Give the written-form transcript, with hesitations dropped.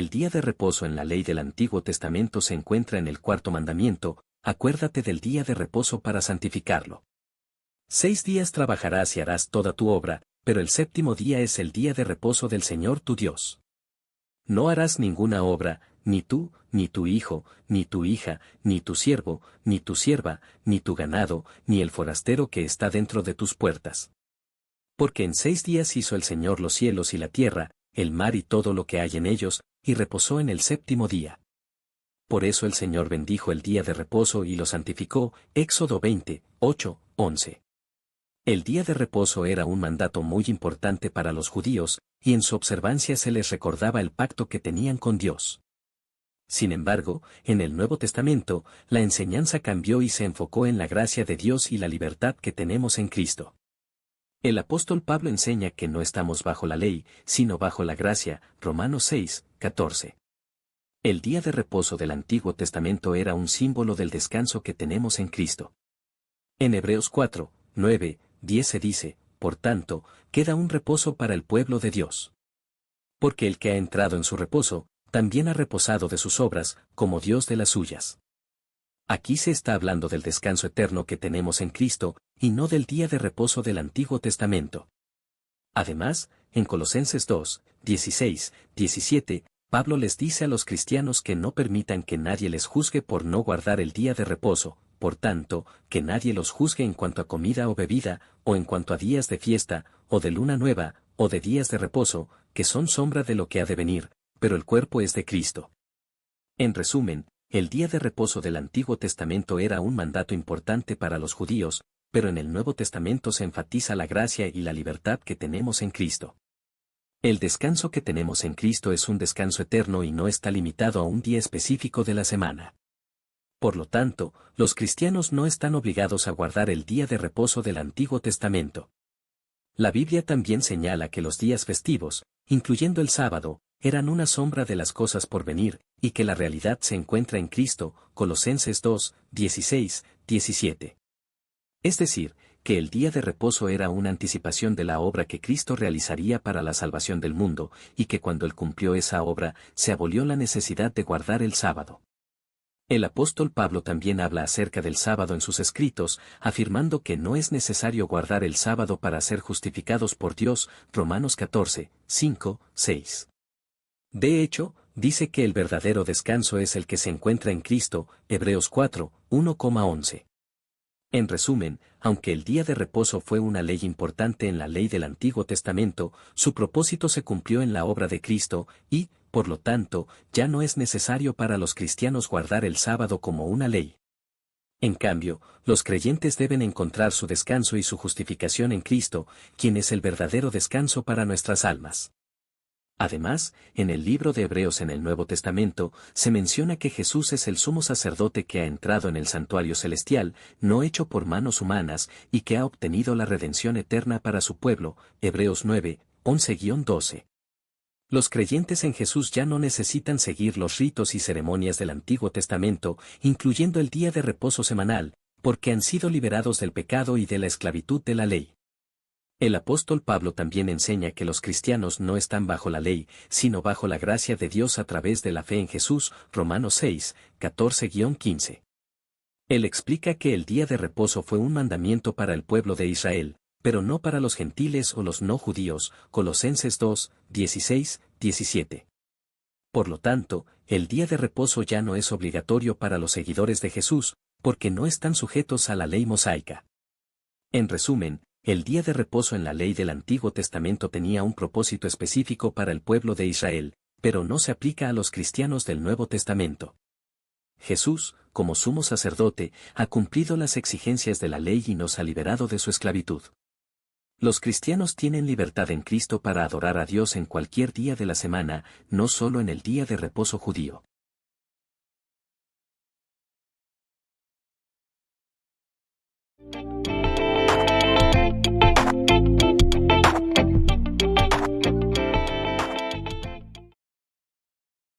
el día de reposo en la ley del Antiguo Testamento se encuentra en el cuarto mandamiento: acuérdate del día de reposo para santificarlo. 6 días trabajarás y harás toda tu obra, pero el séptimo día es el día de reposo del Señor tu Dios. No harás ninguna obra, ni tú, ni tu hijo, ni tu hija, ni tu siervo, ni tu sierva, ni tu ganado, ni el forastero que está dentro de tus puertas. Porque en 6 días hizo el Señor los cielos y la tierra, el mar y todo lo que hay en ellos, y reposó en el séptimo día. Por eso el Señor bendijo el día de reposo y lo santificó. Éxodo 20, 8, 11. El día de reposo era un mandato muy importante para los judíos, y en su observancia se les recordaba el pacto que tenían con Dios. Sin embargo, en el Nuevo Testamento, la enseñanza cambió y se enfocó en la gracia de Dios y la libertad que tenemos en Cristo. El apóstol Pablo enseña que no estamos bajo la ley, sino bajo la gracia, Romanos 6, 14. El día de reposo del Antiguo Testamento era un símbolo del descanso que tenemos en Cristo. En Hebreos 4, 9, 10 se dice: por tanto, queda un reposo para el pueblo de Dios. Porque el que ha entrado en su reposo, también ha reposado de sus obras, como Dios de las suyas. Aquí se está hablando del descanso eterno que tenemos en Cristo, y no del día de reposo del Antiguo Testamento. Además, en Colosenses 2, 16, 17, Pablo les dice a los cristianos que no permitan que nadie les juzgue por no guardar el día de reposo, por tanto, que nadie los juzgue en cuanto a comida o bebida, o en cuanto a días de fiesta, o de luna nueva, o de días de reposo, que son sombra de lo que ha de venir, pero el cuerpo es de Cristo. En resumen, el día de reposo del Antiguo Testamento era un mandato importante para los judíos, pero en el Nuevo Testamento se enfatiza la gracia y la libertad que tenemos en Cristo. El descanso que tenemos en Cristo es un descanso eterno y no está limitado a un día específico de la semana. Por lo tanto, los cristianos no están obligados a guardar el día de reposo del Antiguo Testamento. La Biblia también señala que los días festivos, incluyendo el sábado, eran una sombra de las cosas por venir, y que la realidad se encuentra en Cristo. Colosenses 2, 16, 17. Es decir, que el día de reposo era una anticipación de la obra que Cristo realizaría para la salvación del mundo, y que cuando Él cumplió esa obra, se abolió la necesidad de guardar el sábado. El apóstol Pablo también habla acerca del sábado en sus escritos, afirmando que no es necesario guardar el sábado para ser justificados por Dios. Romanos 14, 5, 6. De hecho, dice que el verdadero descanso es el que se encuentra en Cristo. Hebreos 4, 1,11. En resumen, aunque el día de reposo fue una ley importante en la ley del Antiguo Testamento, su propósito se cumplió en la obra de Cristo, y, por lo tanto, ya no es necesario para los cristianos guardar el sábado como una ley. En cambio, los creyentes deben encontrar su descanso y su justificación en Cristo, quien es el verdadero descanso para nuestras almas. Además, en el libro de Hebreos en el Nuevo Testamento, se menciona que Jesús es el sumo sacerdote que ha entrado en el santuario celestial, no hecho por manos humanas, y que ha obtenido la redención eterna para su pueblo. Hebreos 9, 11-12. Los creyentes en Jesús ya no necesitan seguir los ritos y ceremonias del Antiguo Testamento, incluyendo el día de reposo semanal, porque han sido liberados del pecado y de la esclavitud de la ley. El apóstol Pablo también enseña que los cristianos no están bajo la ley, sino bajo la gracia de Dios a través de la fe en Jesús. Romanos 6, 14-15. Él explica que el día de reposo fue un mandamiento para el pueblo de Israel, pero no para los gentiles o los no judíos. Colosenses 2, 16, 17. Por lo tanto, el día de reposo ya no es obligatorio para los seguidores de Jesús, porque no están sujetos a la ley mosaica. En resumen, el día de reposo en la ley del Antiguo Testamento tenía un propósito específico para el pueblo de Israel, pero no se aplica a los cristianos del Nuevo Testamento. Jesús, como sumo sacerdote, ha cumplido las exigencias de la ley y nos ha liberado de su esclavitud. Los cristianos tienen libertad en Cristo para adorar a Dios en cualquier día de la semana, no solo en el día de reposo judío.